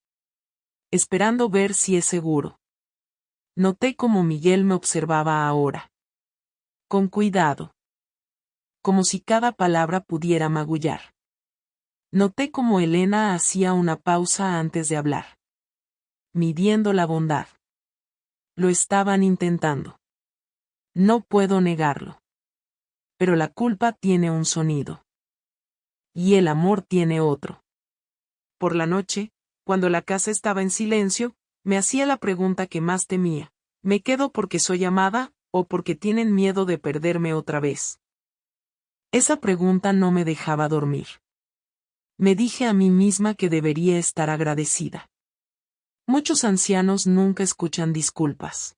Speaker 1: Esperando ver si es seguro. Noté cómo Miguel me observaba ahora. Con cuidado. Como si cada palabra pudiera magullar. Noté cómo Elena hacía una pausa antes de hablar. Midiendo la bondad. Lo estaban intentando. No puedo negarlo. Pero la culpa tiene un sonido. Y el amor tiene otro. Por la noche, cuando la casa estaba en silencio, me hacía la pregunta que más temía. ¿Me quedo porque soy amada, o porque tienen miedo de perderme otra vez? Esa pregunta no me dejaba dormir. Me dije a mí misma que debería estar agradecida. Muchos ancianos nunca escuchan disculpas.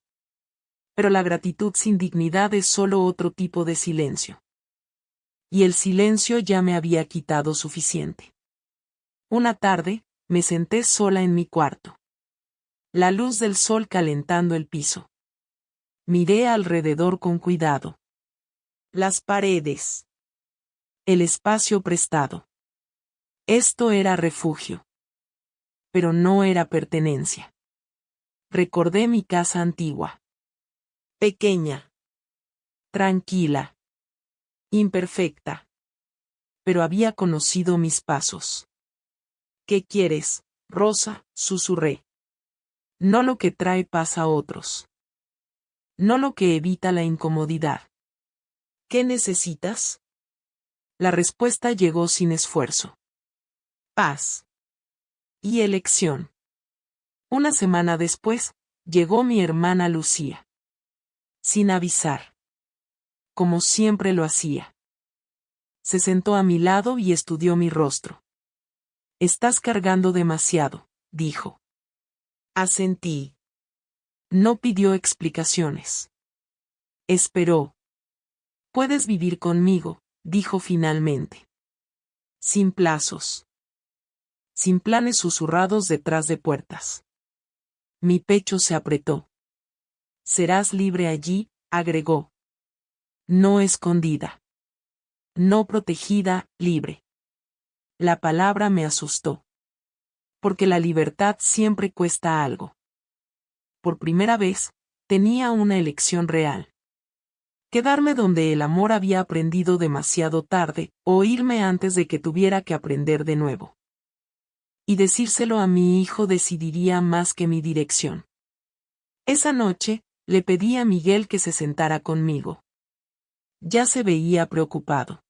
Speaker 1: Pero la gratitud sin dignidad es solo otro tipo de silencio. Y el silencio ya me había quitado suficiente. Una tarde, me senté sola en mi cuarto. La luz del sol calentando el piso. Miré alrededor con cuidado. Las paredes. El espacio prestado. Esto era refugio. Pero no era pertenencia. Recordé mi casa antigua. Pequeña. Tranquila. Imperfecta. Pero había conocido mis pasos. ¿Qué quieres, Rosa?, susurré. No lo que trae paz a otros. No lo que evita la incomodidad. ¿Qué necesitas? La respuesta llegó sin esfuerzo. Paz. Y elección. Una semana después, llegó mi hermana Lucía. Sin avisar. Como siempre lo hacía. Se sentó a mi lado y estudió mi rostro. Estás cargando demasiado, dijo. Asentí. No pidió explicaciones. Esperó. Puedes vivir conmigo, dijo finalmente. Sin plazos. Sin planes susurrados detrás de puertas. Mi pecho se apretó. Serás libre allí, agregó. No escondida. No protegida, libre. La palabra me asustó. Porque la libertad siempre cuesta algo. Por primera vez, tenía una elección real. Quedarme donde el amor había aprendido demasiado tarde, o irme antes de que tuviera que aprender de nuevo. Y decírselo a mi hijo decidiría más que mi dirección. Esa noche, le pedí a Miguel que se sentara conmigo. Ya se veía preocupado.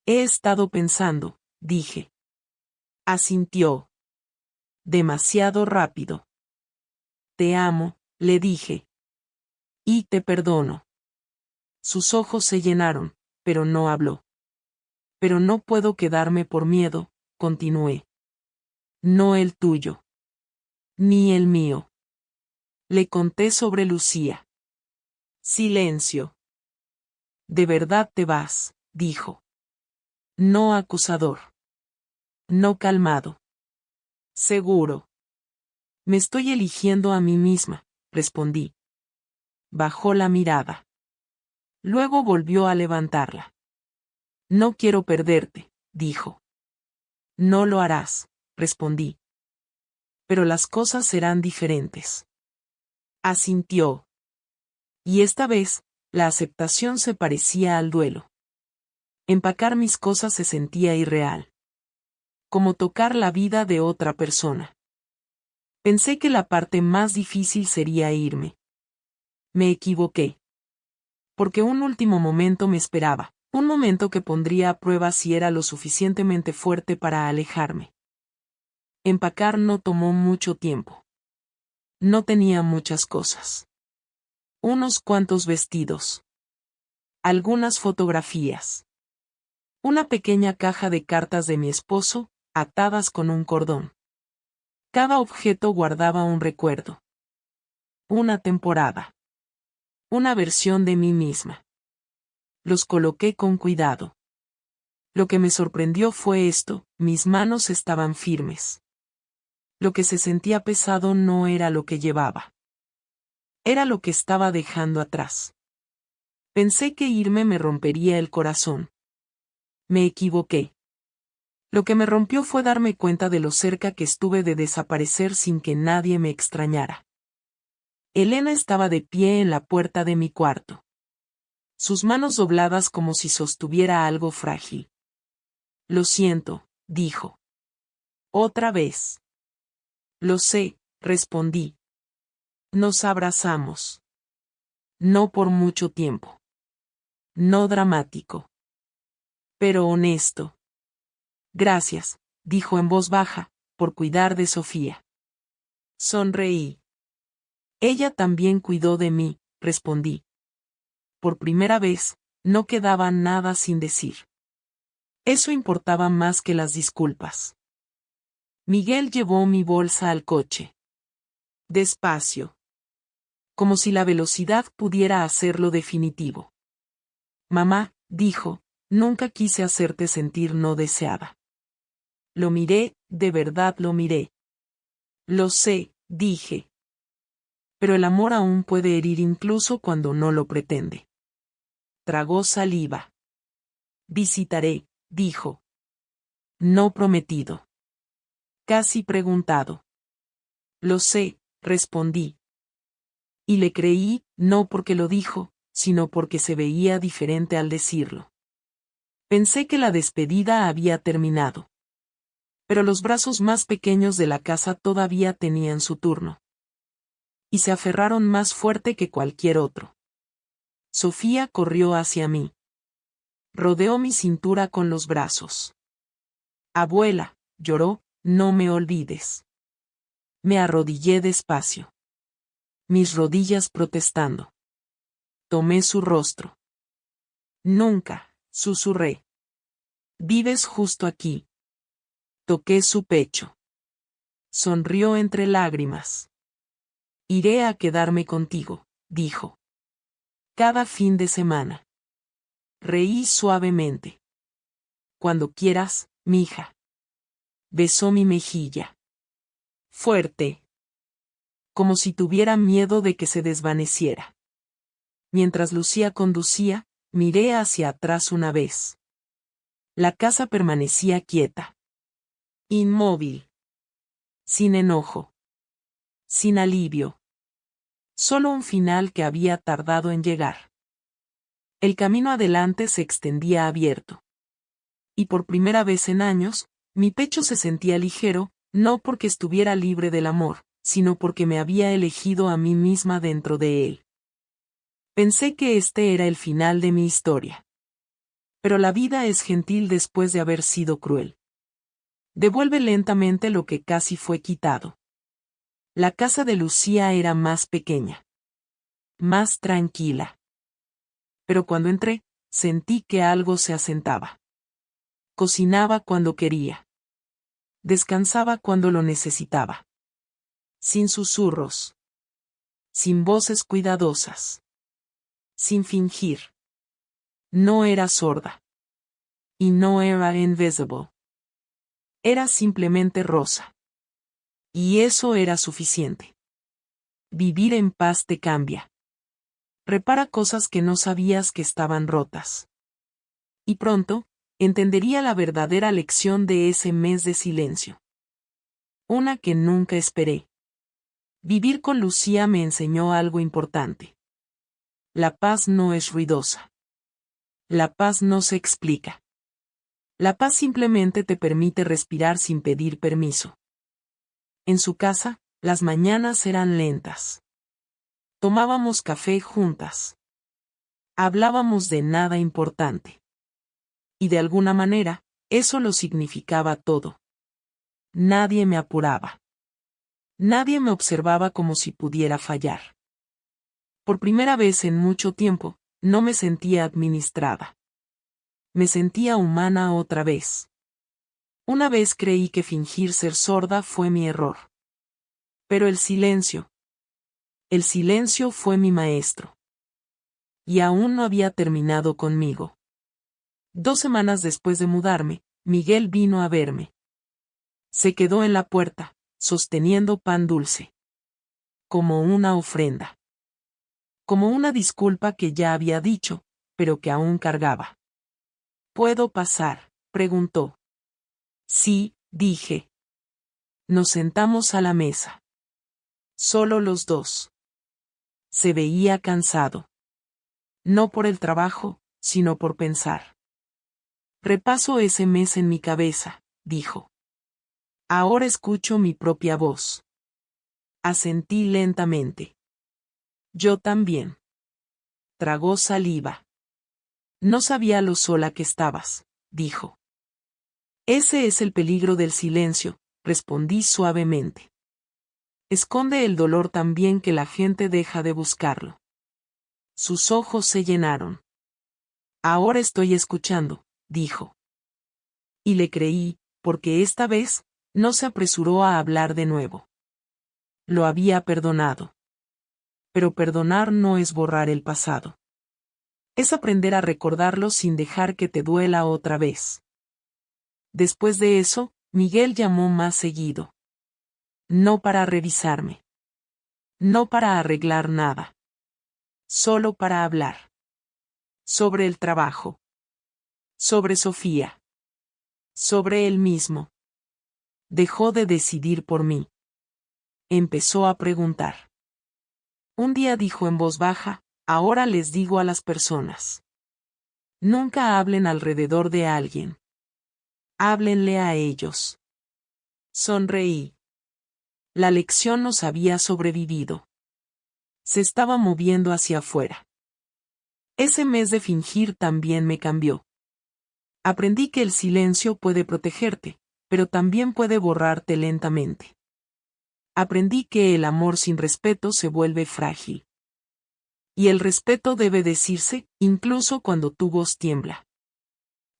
Speaker 1: He estado pensando, dije. Asintió. Demasiado rápido. Te amo, le dije. Y te perdono. Sus ojos se llenaron, pero no habló. Pero no puedo quedarme por miedo, continué. No el tuyo. Ni el mío. Le conté sobre Lucía. Silencio. De verdad te vas, dijo. No acusador. No calmado. Seguro. Me estoy eligiendo a mí misma, respondí. Bajó la mirada. Luego volvió a levantarla. No quiero perderte, dijo. No lo harás, respondí. Pero las cosas serán diferentes. Asintió. Y esta vez, la aceptación se parecía al duelo. Empacar mis cosas se sentía irreal. Como tocar la vida de otra persona. Pensé que la parte más difícil sería irme. Me equivoqué. Porque un último momento me esperaba, un momento que pondría a prueba si era lo suficientemente fuerte para alejarme. Empacar no tomó mucho tiempo. No tenía muchas cosas. Unos cuantos vestidos. Algunas fotografías. Una pequeña caja de cartas de mi esposo, atadas con un cordón. Cada objeto guardaba un recuerdo. Una temporada. Una versión de mí misma. Los coloqué con cuidado. Lo que me sorprendió fue esto, mis manos estaban firmes. Lo que se sentía pesado no era lo que llevaba. Era lo que estaba dejando atrás. Pensé que irme me rompería el corazón. Me equivoqué. Lo que me rompió fue darme cuenta de lo cerca que estuve de desaparecer sin que nadie me extrañara. Elena estaba de pie en la puerta de mi cuarto. Sus manos dobladas como si sostuviera algo frágil. Lo siento, dijo. Otra vez. Lo sé, respondí. Nos abrazamos. No por mucho tiempo. No dramático. Pero honesto. Gracias, dijo en voz baja, por cuidar de Sofía. Sonreí. Ella también cuidó de mí, respondí. Por primera vez, no quedaba nada sin decir. Eso importaba más que las disculpas. Miguel llevó mi bolsa al coche. Despacio. Como si la velocidad pudiera hacerlo definitivo. Mamá, dijo, nunca quise hacerte sentir no deseada. Lo miré, de verdad lo miré. Lo sé, dije. Pero el amor aún puede herir incluso cuando no lo pretende. Tragó saliva. Visitaré, dijo. No prometido. Casi preguntado. Lo sé, respondí. Y le creí, no porque lo dijo, sino porque se veía diferente al decirlo. Pensé que la despedida había terminado. Pero los brazos más pequeños de la casa todavía tenían su turno. Y se aferraron más fuerte que cualquier otro. Sofía corrió hacia mí. Rodeó mi cintura con los brazos. Abuela, lloró, no me olvides. Me arrodillé despacio. Mis rodillas protestando. Tomé su rostro. Nunca, susurré. Vives justo aquí. Toqué su pecho. Sonrió entre lágrimas. Iré a quedarme contigo, dijo. Cada fin de semana. Reí suavemente. Cuando quieras, mija. Besó mi mejilla. Fuerte. Como si tuviera miedo de que se desvaneciera. Mientras Lucía conducía, miré hacia atrás una vez. La casa permanecía quieta. Inmóvil. Sin enojo. Sin alivio. Solo un final que había tardado en llegar. El camino adelante se extendía abierto. Y por primera vez en años, mi pecho se sentía ligero, no porque estuviera libre del amor, sino porque me había elegido a mí misma dentro de él. Pensé que este era el final de mi historia. Pero la vida es gentil después de haber sido cruel. Devuelve lentamente lo que casi fue quitado. La casa de Lucía era más pequeña. Más tranquila. Pero cuando entré, sentí que algo se asentaba. Cocinaba cuando quería. Descansaba cuando lo necesitaba. Sin susurros. Sin voces cuidadosas. Sin fingir. No era sorda. Y no era invisible. Era simplemente Rosa. Y eso era suficiente. Vivir en paz te cambia. Repara cosas que no sabías que estaban rotas. Y pronto, entendería la verdadera lección de ese mes de silencio. Una que nunca esperé. Vivir con Lucía me enseñó algo importante. La paz no es ruidosa. La paz no se explica. La paz simplemente te permite respirar sin pedir permiso. En su casa, las mañanas eran lentas. Tomábamos café juntas. Hablábamos de nada importante. Y de alguna manera, eso lo significaba todo. Nadie me apuraba. Nadie me observaba como si pudiera fallar. Por primera vez en mucho tiempo, no me sentía administrada. Me sentía humana otra vez. Una vez creí que fingir ser sorda fue mi error. Pero el silencio fue mi maestro. Y aún no había terminado conmigo. 2 semanas después de mudarme, Miguel vino a verme. Se quedó en la puerta, sosteniendo pan dulce. Como una ofrenda. Como una disculpa que ya había dicho, pero que aún cargaba. ¿Puedo pasar?, preguntó. Sí, dije. Nos sentamos a la mesa. Solo los dos. Se veía cansado. No por el trabajo, sino por pensar. Repaso ese mes en mi cabeza, dijo. Ahora escucho mi propia voz. Asentí lentamente. Yo también. Tragó saliva. No sabía lo sola que estabas, dijo. Ese es el peligro del silencio, respondí suavemente. Esconde el dolor tan bien que la gente deja de buscarlo. Sus ojos se llenaron. Ahora estoy escuchando, dijo. Y le creí, porque esta vez, no se apresuró a hablar de nuevo. Lo había perdonado. Pero perdonar no es borrar el pasado. Es aprender a recordarlo sin dejar que te duela otra vez. Después de eso, Miguel llamó más seguido. No para revisarme. No para arreglar nada. Solo para hablar. Sobre el trabajo. Sobre Sofía. Sobre él mismo. Dejó de decidir por mí. Empezó a preguntar. Un día dijo en voz baja, ahora les digo a las personas. Nunca hablen alrededor de alguien. Háblenle a ellos. Sonreí. La lección nos había sobrevivido. Se estaba moviendo hacia afuera. Ese mes de fingir también me cambió. Aprendí que el silencio puede protegerte, pero también puede borrarte lentamente. Aprendí que el amor sin respeto se vuelve frágil. Y el respeto debe decirse, incluso cuando tu voz tiembla.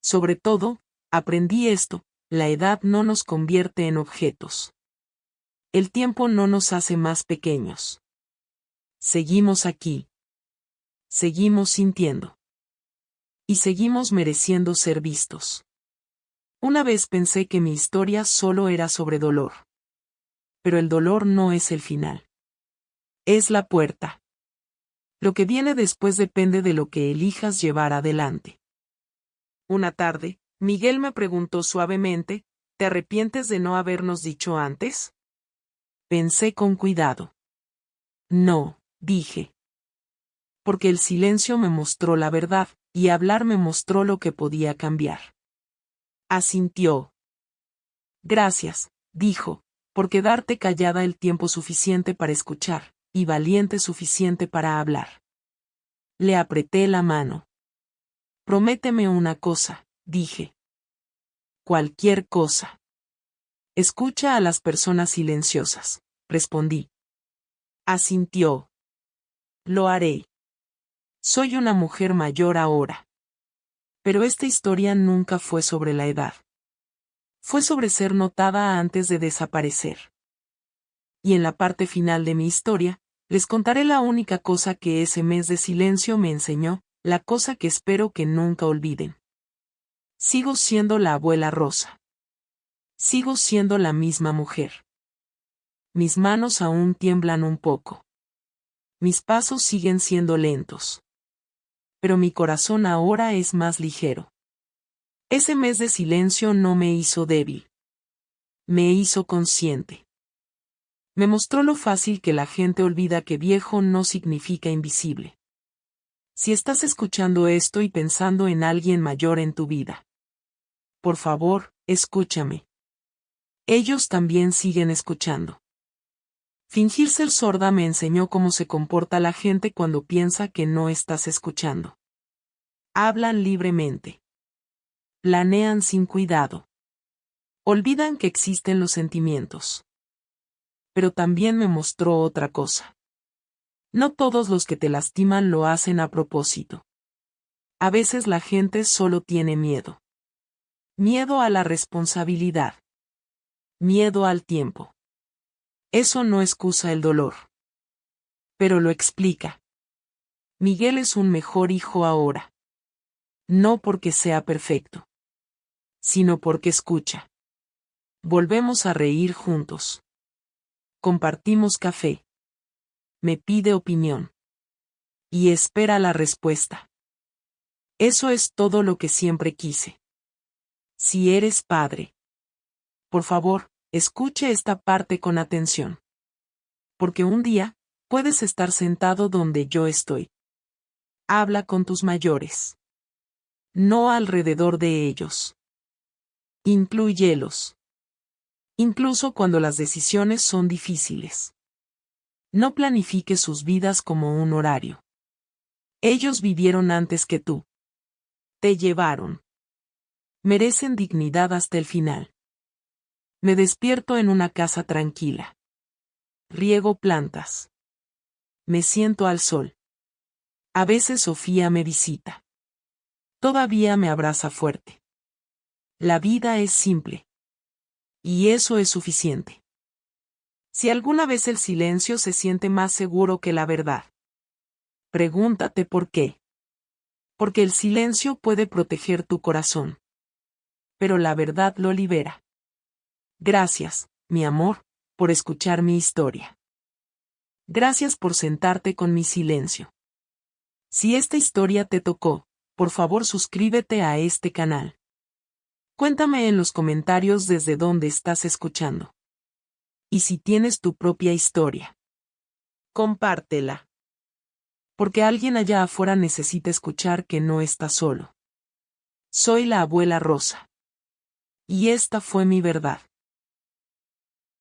Speaker 1: Sobre todo, aprendí esto, la edad no nos convierte en objetos. El tiempo no nos hace más pequeños. Seguimos aquí. Seguimos sintiendo. Y seguimos mereciendo ser vistos. Una vez pensé que mi historia solo era sobre dolor. Pero el dolor no es el final. Es la puerta. Lo que viene después depende de lo que elijas llevar adelante. Una tarde, Miguel me preguntó suavemente, ¿te arrepientes de no habernos dicho antes? Pensé con cuidado. No, dije. Porque el silencio me mostró la verdad, y hablar me mostró lo que podía cambiar. Asintió. Gracias, dijo, por quedarte callada el tiempo suficiente para escuchar, y valiente suficiente para hablar. Le apreté la mano. Prométeme una cosa, dije. Cualquier cosa. Escucha a las personas silenciosas, respondí. Asintió. Lo haré. Soy una mujer mayor ahora. Pero esta historia nunca fue sobre la edad. Fue sobre ser notada antes de desaparecer. Y en la parte final de mi historia, les contaré la única cosa que ese mes de silencio me enseñó, la cosa que espero que nunca olviden. Sigo siendo la abuela Rosa. Sigo siendo la misma mujer. Mis manos aún tiemblan un poco. Mis pasos siguen siendo lentos. Pero mi corazón ahora es más ligero. Ese mes de silencio no me hizo débil. Me hizo consciente. Me mostró lo fácil que la gente olvida que viejo no significa invisible. Si estás escuchando esto y pensando en alguien mayor en tu vida, por favor, escúchame. Ellos también siguen escuchando. Fingir ser sorda me enseñó cómo se comporta la gente cuando piensa que no estás escuchando. Hablan libremente. Planean sin cuidado. Olvidan que existen los sentimientos. Pero también me mostró otra cosa. No todos los que te lastiman lo hacen a propósito. A veces la gente solo tiene miedo. Miedo a la responsabilidad. Miedo al tiempo. Eso no excusa el dolor. Pero lo explica. Miguel es un mejor hijo ahora. No porque sea perfecto. Sino porque escucha. Volvemos a reír juntos. Compartimos café. Me pide opinión. Y espera la respuesta. Eso es todo lo que siempre quise. Si eres padre, por favor, escuche esta parte con atención. Porque un día, puedes estar sentado donde yo estoy. Habla con tus mayores. No alrededor de ellos. Inclúyelos. Incluso cuando las decisiones son difíciles. No planifiques sus vidas como un horario. Ellos vivieron antes que tú. Te llevaron. Merecen dignidad hasta el final. Me despierto en una casa tranquila. Riego plantas. Me siento al sol. A veces Sofía me visita. Todavía me abraza fuerte. La vida es simple. Y eso es suficiente. Si alguna vez el silencio se siente más seguro que la verdad, pregúntate por qué. Porque el silencio puede proteger tu corazón. Pero la verdad lo libera. Gracias, mi amor, por escuchar mi historia. Gracias por sentarte con mi silencio. Si esta historia te tocó, por favor suscríbete a este canal. Cuéntame en los comentarios desde dónde estás escuchando. Y si tienes tu propia historia, compártela. Porque alguien allá afuera necesita escuchar que no está solo. Soy la abuela Rosa. Y esta fue mi verdad.